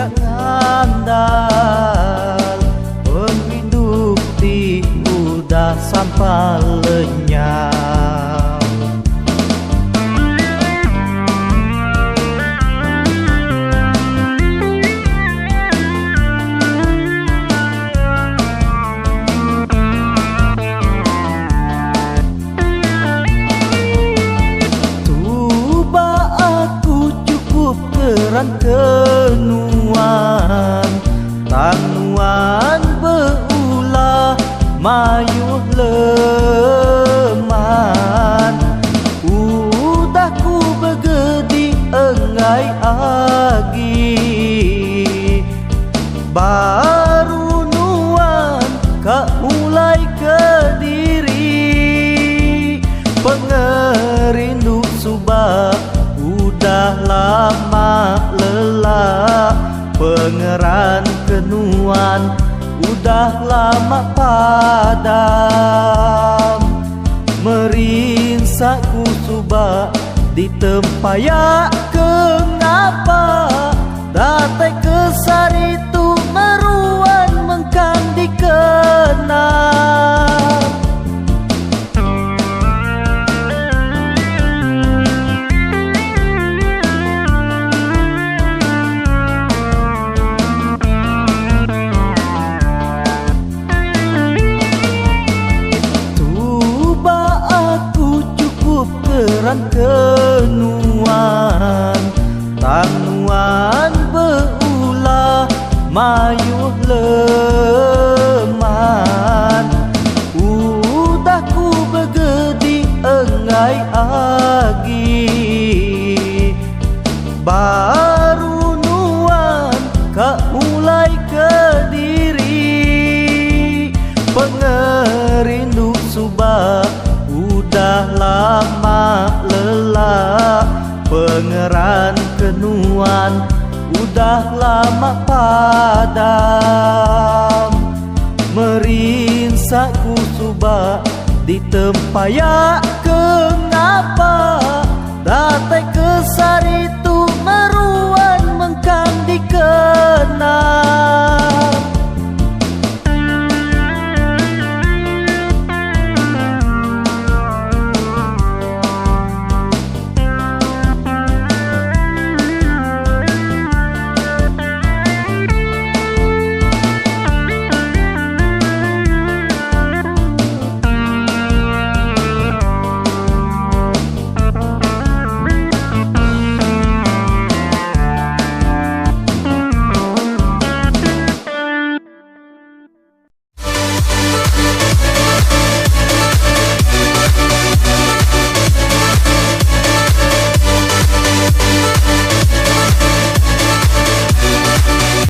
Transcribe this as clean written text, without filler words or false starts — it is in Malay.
gak ngandal, penghidup di udah sampai lenyap. Keran kenuan, tanuan berulah mayuh leman. Udah ku begedi engai agi, baru nuan kak mulai ke diri. Pengerindu subah udah lama lelah, pengeran kenuan udah lama padam. Merinsakku subah di tempayak kengapa, datai kesar itu meruan mengkang dikenal. Keran kenuan, tanuan berulah mayuh leman. Udah ku begedi engai agi, baru nuan kak mulai ke diri. Pengerindu subah udah lama lelah, pengeran kenuan udah lama padam. Merinsakku subah di tempayak kengapa, datai kesar itu meruan mengkang dikenal.